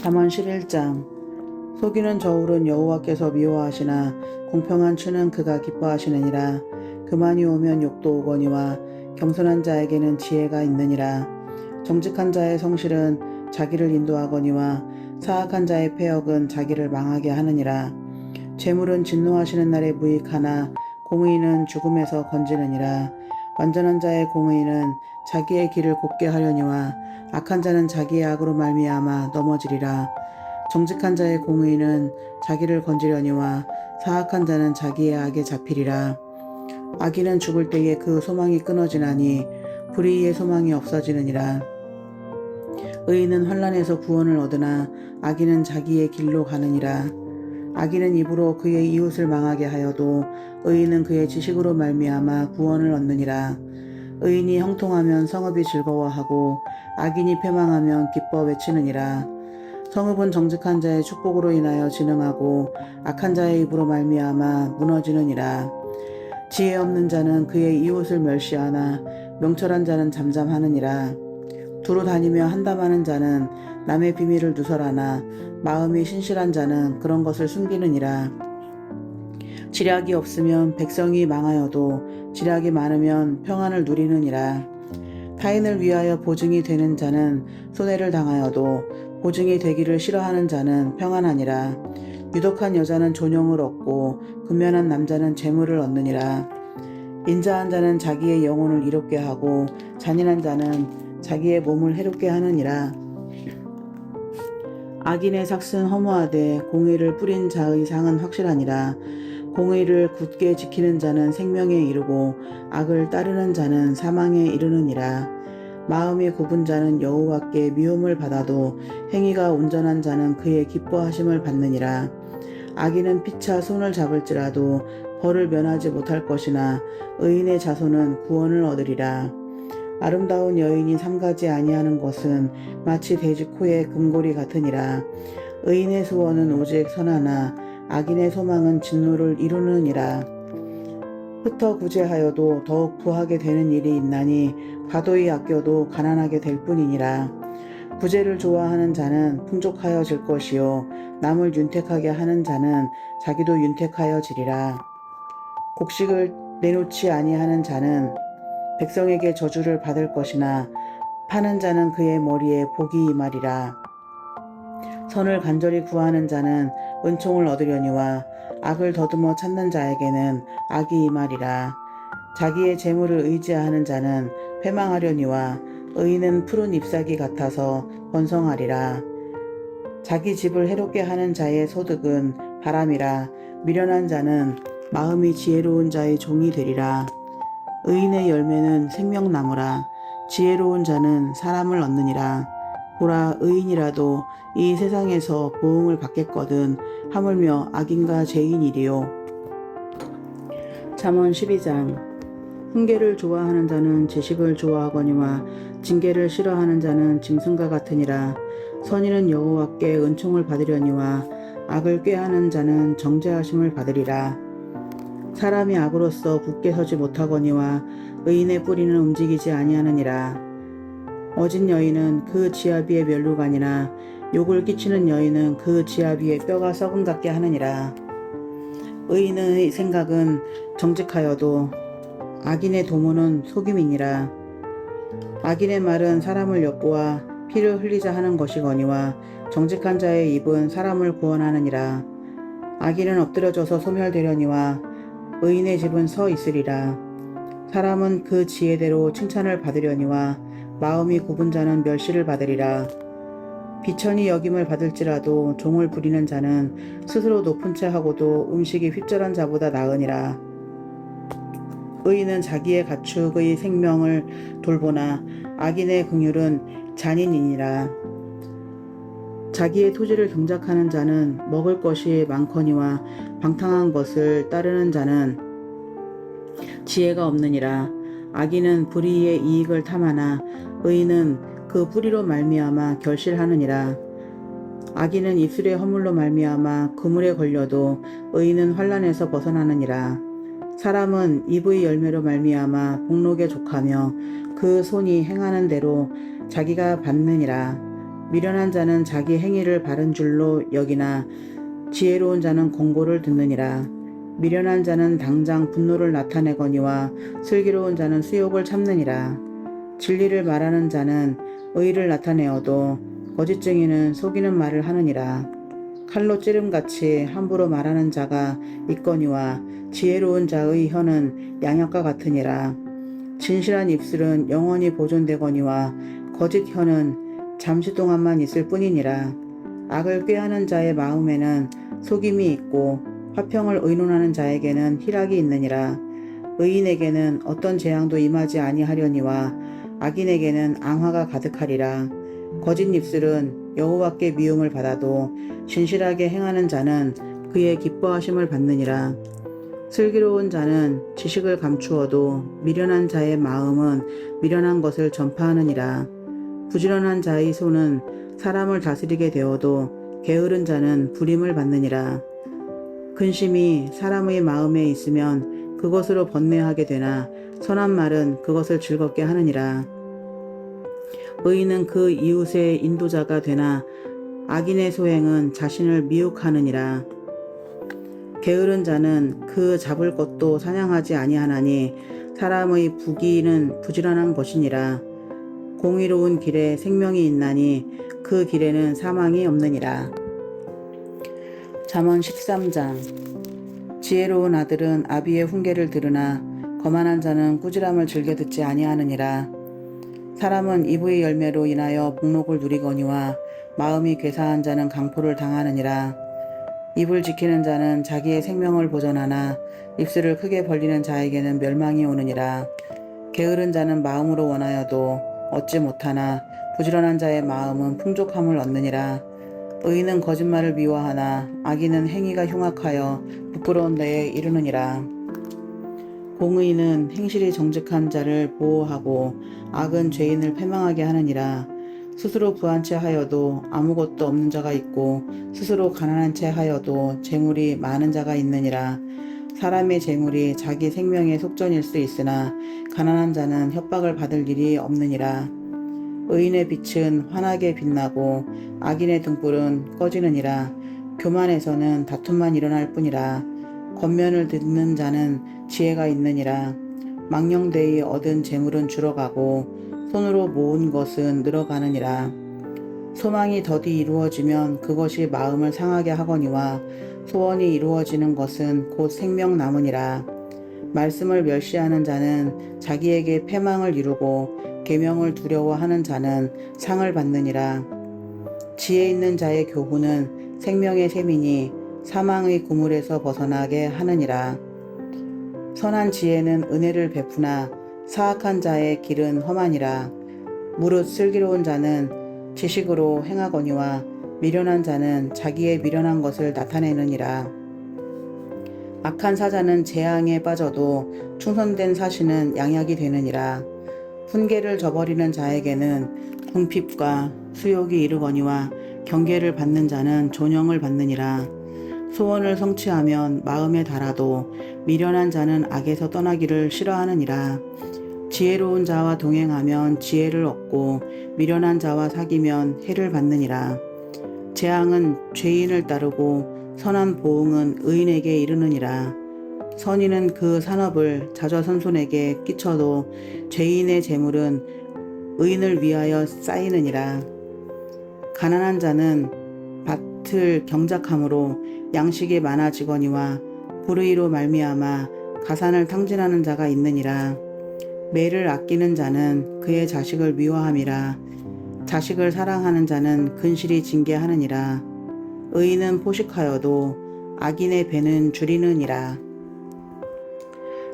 잠언 11장. 속이는 저울은 여호와께서 미워하시나 공평한 추는 그가 기뻐하시느니라. 그만이 오면 욕도 오거니와 겸손한 자에게는 지혜가 있느니라. 정직한 자의 성실은 자기를 인도하거니와 사악한 자의 패역은 자기를 망하게 하느니라. 재물은 진노하시는 날에 무익하나 공의는 죽음에서 건지느니라. 완전한 자의 공의는 자기의 길을 곱게 하려니와 악한 자는 자기의 악으로 말미암아 넘어지리라. 정직한 자의 공의는 자기를 건지려니와 사악한 자는 자기의 악에 잡히리라. 악인은 죽을 때에 그 소망이 끊어지나니 불의의 소망이 없어지느니라. 의인은 환난에서 구원을 얻으나 악인은 자기의 길로 가느니라. 악인은 입으로 그의 이웃을 망하게 하여도 의인은 그의 지식으로 말미암아 구원을 얻느니라. 의인이 형통하면 성읍이 즐거워하고 악인이 패망하면 기뻐 외치느니라. 성읍은 정직한 자의 축복으로 인하여 진흥하고 악한 자의 입으로 말미암아 무너지느니라. 지혜 없는 자는 그의 이웃을 멸시하나 명철한 자는 잠잠하느니라. 두루 다니며 한담하는 자는 남의 비밀을 누설하나 마음이 신실한 자는 그런 것을 숨기느니라. 지략이 없으면 백성이 망하여도 지략이 많으면 평안을 누리느니라. 타인을 위하여 보증이 되는 자는 손해를 당하여도 보증이 되기를 싫어하는 자는 평안하니라. 유독한 여자는 존영을 얻고 근면한 남자는 재물을 얻느니라. 인자한 자는 자기의 영혼을 이롭게 하고 잔인한 자는 자기의 몸을 해롭게 하느니라. 악인의 삭은 허무하되 공의를 뿌린 자의 상은 확실하니라. 공의를 굳게 지키는 자는 생명에 이르고 악을 따르는 자는 사망에 이르느니라. 마음이 굽은 자는 여호와께 미움을 받아도 행위가 온전한 자는 그의 기뻐하심을 받느니라. 악인은 피차 손을 잡을지라도 벌을 면하지 못할 것이나 의인의 자손은 구원을 얻으리라. 아름다운 여인이 삼가지 아니하는 것은 마치 돼지 코의 금고리 같으니라. 의인의 소원은 오직 선하나 악인의 소망은 진노를 이루느니라. 흩어 구제하여도 더욱 부하게 되는 일이 있나니 과도히 아껴도 가난하게 될 뿐이니라. 구제를 좋아하는 자는 풍족하여질 것이요 남을 윤택하게 하는 자는 자기도 윤택하여지리라. 곡식을 내놓지 아니하는 자는 백성에게 저주를 받을 것이나 파는 자는 그의 머리에 복이 임하리라. 선을 간절히 구하는 자는 은총을 얻으려니와 악을 더듬어 찾는 자에게는 악이 임하리라. 자기의 재물을 의지하는 자는 패망하려니와 의인은 푸른 잎사귀 같아서 번성하리라. 자기 집을 해롭게 하는 자의 소득은 바람이라. 미련한 자는 마음이 지혜로운 자의 종이 되리라. 의인의 열매는 생명나무라. 지혜로운 자는 사람을 얻느니라. 보라, 의인이라도 이 세상에서 보응을 받겠거든 하물며 악인과 죄인이리요. 잠언 12장. 훈계를 좋아하는 자는 지식을 좋아하거니와 징계를 싫어하는 자는 짐승과 같으니라. 선인은 여호와께 은총을 받으려니와 악을 꾀하는 자는 정죄하심을 받으리라. 사람이 악으로서 굳게 서지 못하거니와 의인의 뿌리는 움직이지 아니하느니라. 어진 여인은 그 지아비의 멸류관이나 욕을 끼치는 여인은 그 지아비의 뼈가 썩은 같게 하느니라. 의인의 생각은 정직하여도 악인의 도모는 속임이니라. 악인의 말은 사람을 엿보아 피를 흘리자 하는 것이거니와 정직한 자의 입은 사람을 구원하느니라. 악인은 엎드려져서 소멸되려니와 의인의 집은 서 있으리라. 사람은 그 지혜대로 칭찬을 받으려니와 마음이 굽은 자는 멸시를 받으리라. 비천히 여김을 받을지라도 종을 부리는 자는 스스로 높은 채 하고도 음식이 휩절한 자보다 나으니라. 의인은 자기의 가축의 생명을 돌보나 악인의 긍휼은 잔인이니라. 자기의 토지를 경작하는 자는 먹을 것이 많거니와 방탕한 것을 따르는 자는 지혜가 없느니라. 악인은 불의의 이익을 탐하나 의인은 그 뿌리로 말미암아 결실하느니라. 악인은 입술의 허물로 말미암아 그물에 걸려도 의인은 환난에서 벗어나느니라. 사람은 입의 열매로 말미암아 복록에 족하며 그 손이 행하는 대로 자기가 받느니라. 미련한 자는 자기 행위를 바른 줄로 여기나 지혜로운 자는 공고를 듣느니라. 미련한 자는 당장 분노를 나타내거니와 슬기로운 자는 수욕을 참느니라. 진리를 말하는 자는 의를 나타내어도 거짓 증인은 속이는 말을 하느니라. 칼로 찌름같이 함부로 말하는 자가 있거니와 지혜로운 자의 혀는 양약과 같으니라. 진실한 입술은 영원히 보존되거니와 거짓 혀는 잠시 동안만 있을 뿐이니라. 악을 꾀하는 자의 마음에는 속임이 있고 화평을 의논하는 자에게는 희락이 있느니라. 의인에게는 어떤 재앙도 임하지 아니하려니와 악인에게는 앙화가 가득하리라. 거짓 입술은 여호와께 미움을 받아도 진실하게 행하는 자는 그의 기뻐하심을 받느니라. 슬기로운 자는 지식을 감추어도 미련한 자의 마음은 미련한 것을 전파하느니라. 부지런한 자의 손은 사람을 다스리게 되어도 게으른 자는 불임을 받느니라. 근심이 사람의 마음에 있으면 그것으로 번뇌하게 되나 선한 말은 그것을 즐겁게 하느니라. 의인은 그 이웃의 인도자가 되나 악인의 소행은 자신을 미혹하느니라. 게으른 자는 그 잡을 것도 사냥하지 아니하나니 사람의 부귀는 부지런한 것이니라. 공의로운 길에 생명이 있나니 그 길에는 사망이 없느니라. 잠언 13장. 지혜로운 아들은 아비의 훈계를 들으나 거만한 자는 꾸지람을 즐겨 듣지 아니하느니라. 사람은 이브의 열매로 인하여 복록을 누리거니와 마음이 괴사한 자는 강포를 당하느니라. 입을 지키는 자는 자기의 생명을 보전하나 입술을 크게 벌리는 자에게는 멸망이 오느니라. 게으른 자는 마음으로 원하여도 얻지 못하나 부지런한 자의 마음은 풍족함을 얻느니라. 의인은 거짓말을 미워하나 악인은 행위가 흉악하여 부끄러운 데에 이르느니라. 공의는 행실이 정직한 자를 보호하고 악은 죄인을 패망하게 하느니라. 스스로 부한 채 하여도 아무것도 없는 자가 있고 스스로 가난한 채 하여도 재물이 많은 자가 있느니라. 사람의 재물이 자기 생명의 속전일 수 있으나 가난한 자는 협박을 받을 일이 없느니라. 의인의 빛은 환하게 빛나고 악인의 등불은 꺼지느니라. 교만에서는 다툼만 일어날 뿐이라. 권면을 듣는 자는 지혜가 있느니라. 망령되이 얻은 재물은 줄어가고 손으로 모은 것은 늘어가느니라. 소망이 더디 이루어지면 그것이 마음을 상하게 하거니와 소원이 이루어지는 것은 곧 생명 남으니라. 말씀을 멸시하는 자는 자기에게 패망을 이루고 계명을 두려워하는 자는 상을 받느니라. 지혜 있는 자의 교훈은 생명의 셈이니 사망의 구물에서 벗어나게 하느니라. 선한 지혜는 은혜를 베푸나 사악한 자의 길은 험하니라. 무릇 슬기로운 자는 지식으로 행하거니와 미련한 자는 자기의 미련한 것을 나타내느니라. 악한 사자는 재앙에 빠져도 충성된 사신은 양약이 되느니라. 훈계를 저버리는 자에게는 궁핍과 수욕이 이르거니와 경계를 받는 자는 존영을 받느니라. 소원을 성취하면 마음에 달아도 미련한 자는 악에서 떠나기를 싫어하느니라. 지혜로운 자와 동행하면 지혜를 얻고 미련한 자와 사귀면 해를 받느니라. 재앙은 죄인을 따르고 선한 보응은 의인에게 이르느니라. 선인은 그 산업을 자저선손에게 끼쳐도 죄인의 재물은 의인을 위하여 쌓이느니라. 가난한 자는 밭을 경작함으로 양식이 많아지거니와 불의로 말미암아 가산을 탕진하는 자가 있느니라. 매를 아끼는 자는 그의 자식을 미워함이라. 자식을 사랑하는 자는 근실이 징계하느니라. 의인은 포식하여도 악인의 배는 줄이느니라.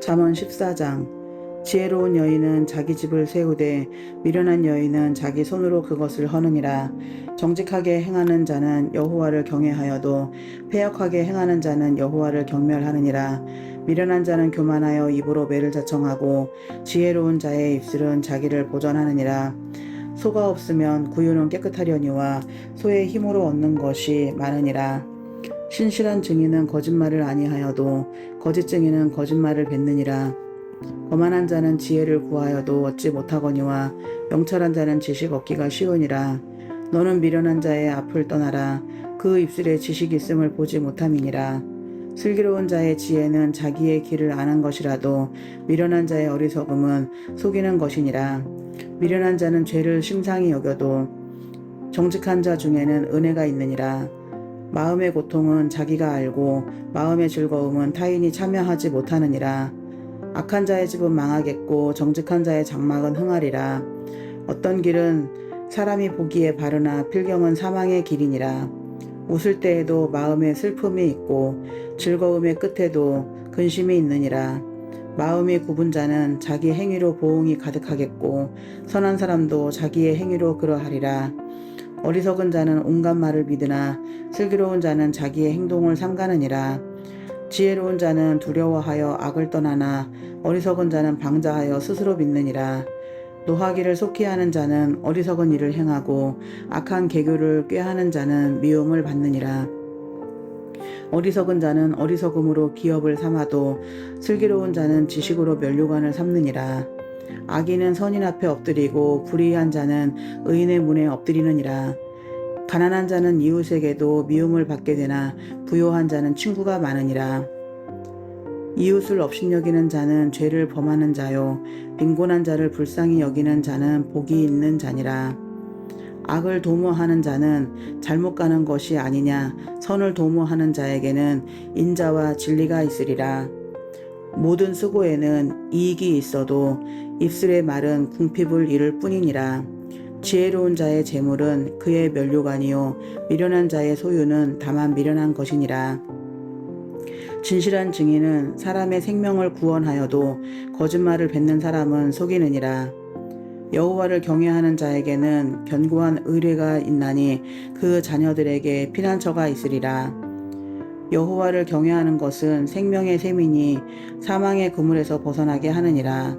잠언 14장. 지혜로운 여인은 자기 집을 세우되 미련한 여인은 자기 손으로 그것을 허느니라. 정직하게 행하는 자는 여호와를 경외하여도 패역하게 행하는 자는 여호와를 경멸하느니라. 미련한 자는 교만하여 입으로 매를 자청하고 지혜로운 자의 입술은 자기를 보전하느니라. 소가 없으면 구유는 깨끗하려니와 소의 힘으로 얻는 것이 많으니라. 신실한 증인은 거짓말을 아니하여도 거짓 증인은 거짓말을 뱉느니라. 거만한 자는 지혜를 구하여도 얻지 못하거니와 명철한 자는 지식 얻기가 쉬우니라. 너는 미련한 자의 앞을 떠나라. 그 입술에 지식이 있음을 보지 못함이니라. 슬기로운 자의 지혜는 자기의 길을 아는 것이라도 미련한 자의 어리석음은 속이는 것이니라. 미련한 자는 죄를 심상히 여겨도 정직한 자 중에는 은혜가 있느니라. 마음의 고통은 자기가 알고 마음의 즐거움은 타인이 참여하지 못하느니라. 악한 자의 집은 망하겠고 정직한 자의 장막은 흥하리라. 어떤 길은 사람이 보기에 바르나 필경은 사망의 길이니라. 웃을 때에도 마음에 슬픔이 있고 즐거움의 끝에도 근심이 있느니라. 마음이 굽은 자는 자기 행위로 보응이 가득하겠고 선한 사람도 자기의 행위로 그러하리라. 어리석은 자는 온갖 말을 믿으나 슬기로운 자는 자기의 행동을 삼가느니라. 지혜로운 자는 두려워하여 악을 떠나나 어리석은 자는 방자하여 스스로 믿느니라. 노하기를 속히 하는 자는 어리석은 일을 행하고 악한 계교를 꾀하는 자는 미움을 받느니라. 어리석은 자는 어리석음으로 기업을 삼아도 슬기로운 자는 지식으로 면류관을 삼느니라. 악인은 선인 앞에 엎드리고 불의한 자는 의인의 문에 엎드리느니라. 가난한 자는 이웃에게도 미움을 받게 되나 부요한 자는 친구가 많으니라. 이웃을 업신여기는 자는 죄를 범하는 자요 빈곤한 자를 불쌍히 여기는 자는 복이 있는 자니라. 악을 도모하는 자는 잘못 가는 것이 아니냐. 선을 도모하는 자에게는 인자와 진리가 있으리라. 모든 수고에는 이익이 있어도 입술의 말은 궁핍을 이룰 뿐이니라. 지혜로운 자의 재물은 그의 면류관이요 미련한 자의 소유는 다만 미련한 것이니라. 진실한 증인은 사람의 생명을 구원하여도 거짓말을 뱉는 사람은 속이느니라. 여호와를 경외하는 자에게는 견고한 의뢰가 있나니 그 자녀들에게 피난처가 있으리라. 여호와를 경외하는 것은 생명의 셈이니 사망의 그물에서 벗어나게 하느니라.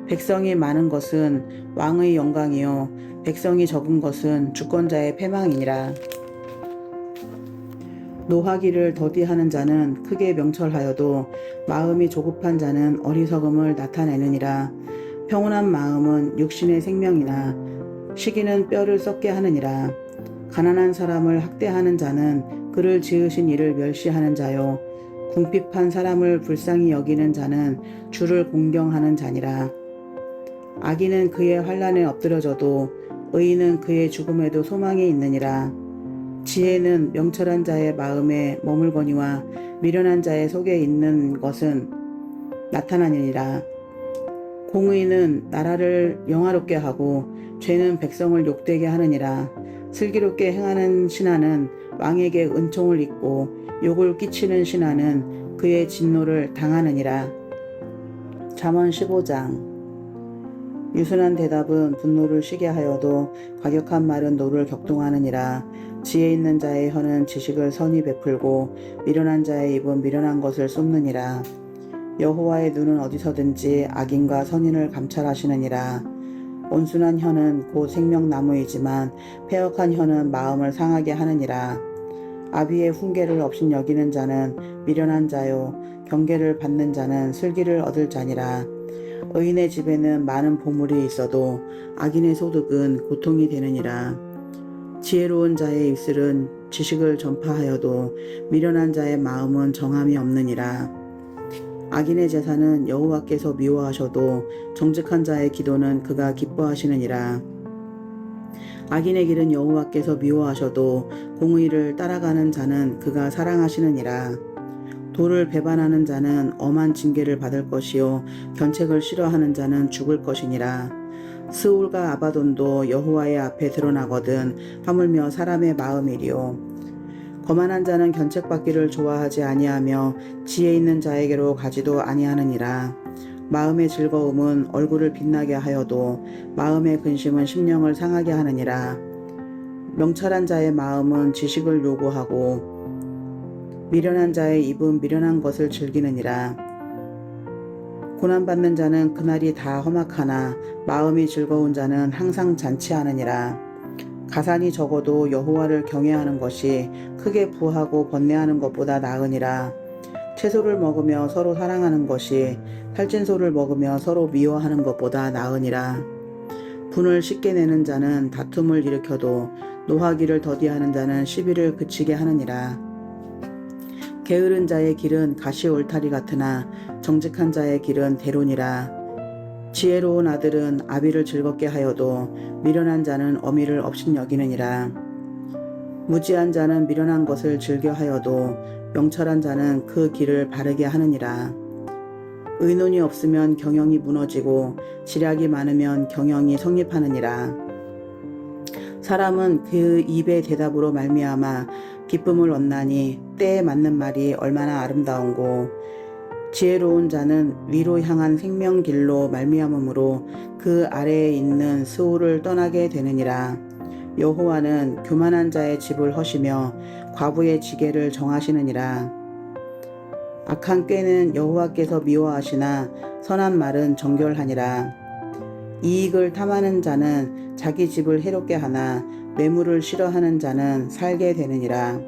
백성이 많은 것은 왕의 영광이요 백성이 적은 것은 주권자의 패망이니라. 노하기를 더디하는 자는 크게 명철하여도 마음이 조급한 자는 어리석음을 나타내느니라. 평온한 마음은 육신의 생명이나 시기는 뼈를 썩게 하느니라. 가난한 사람을 학대하는 자는 그를 지으신 이를 멸시하는 자요 궁핍한 사람을 불쌍히 여기는 자는 주를 공경하는 자니라. 악인은 그의 환난에 엎드려져도 의인은 그의 죽음에도 소망이 있느니라. 지혜는 명철한 자의 마음에 머물거니와 미련한 자의 속에 있는 것은 나타나느니라. 공의는 나라를 영화롭게 하고 죄는 백성을 욕되게 하느니라. 슬기롭게 행하는 신하는 왕에게 은총을 입고 욕을 끼치는 신하는 그의 진노를 당하느니라. 잠언 15장. 유순한 대답은 분노를 쉬게 하여도 과격한 말은 노를 격동하느니라. 지혜 있는 자의 혀는 지식을 선히 베풀고 미련한 자의 입은 미련한 것을 쏟느니라. 여호와의 눈은 어디서든지 악인과 선인을 감찰하시느니라. 온순한 혀는 곧 생명나무이지만 패역한 혀는 마음을 상하게 하느니라. 아비의 훈계를 없인 여기는 자는 미련한 자요 경계를 받는 자는 슬기를 얻을 자니라. 의인의 집에는 많은 보물이 있어도 악인의 소득은 고통이 되느니라. 지혜로운 자의 입술은 지식을 전파하여도 미련한 자의 마음은 정함이 없느니라. 악인의 제사는 여호와께서 미워하셔도 정직한 자의 기도는 그가 기뻐하시느니라. 악인의 길은 여호와께서 미워하셔도 공의를 따라가는 자는 그가 사랑하시느니라. 도를 배반하는 자는 엄한 징계를 받을 것이요 견책을 싫어하는 자는 죽을 것이니라. 스울과 아바돈도 여호와의 앞에 드러나거든 하물며 사람의 마음이리요. 거만한 자는 견책받기를 좋아하지 아니하며 지혜 있는 자에게로 가지도 아니하느니라. 마음의 즐거움은 얼굴을 빛나게 하여도 마음의 근심은 심령을 상하게 하느니라. 명철한 자의 마음은 지식을 요구하고 미련한 자의 입은 미련한 것을 즐기느니라. 고난받는 자는 그날이 다 험악하나 마음이 즐거운 자는 항상 잔치하느니라. 가산이 적어도 여호와를 경외하는 것이 크게 부하고 번뇌하는 것보다 나으니라. 채소를 먹으며 서로 사랑하는 것이 살찐소를 먹으며 서로 미워하는 것보다 나으니라. 분을 쉽게 내는 자는 다툼을 일으켜도 노하기를 더디하는 자는 시비를 그치게 하느니라. 게으른 자의 길은 가시 울타리 같으나 정직한 자의 길은 대론이라. 지혜로운 아들은 아비를 즐겁게 하여도 미련한 자는 어미를 업신여기느니라. 무지한 자는 미련한 것을 즐겨 하여도 명철한 자는 그 길을 바르게 하느니라. 의논이 없으면 경영이 무너지고 지략이 많으면 경영이 성립하느니라. 사람은 그 입의 대답으로 말미암아 기쁨을 얻나니 때에 맞는 말이 얼마나 아름다운고, 지혜로운 자는 위로 향한 생명길로 말미암음으로 그 아래에 있는 스올을 떠나게 되느니라. 여호와는 교만한 자의 집을 허시며 과부의 지게를 정하시느니라. 악한 꾀는 여호와께서 미워하시나 선한 말은 정결하니라. 이익을 탐하는 자는 자기 집을 해롭게 하나 뇌물을 싫어하는 자는 살게 되느니라.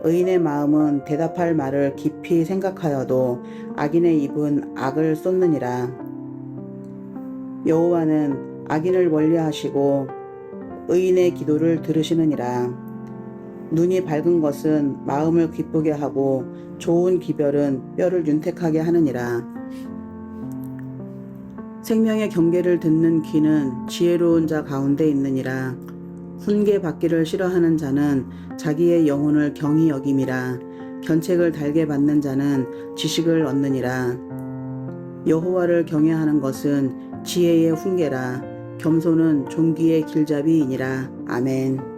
의인의 마음은 대답할 말을 깊이 생각하여도 악인의 입은 악을 쏟느니라. 여호와는 악인을 멀리하시고 의인의 기도를 들으시느니라. 눈이 밝은 것은 마음을 기쁘게 하고 좋은 기별은 뼈를 윤택하게 하느니라. 생명의 경계를 듣는 귀는 지혜로운 자 가운데 있느니라. 훈계 받기를 싫어하는 자는 자기의 영혼을 경히 여김이라. 견책을 달게 받는 자는 지식을 얻느니라. 여호와를 경외하는 것은 지혜의 훈계라. 겸손은 존귀의 길잡이이니라. 아멘.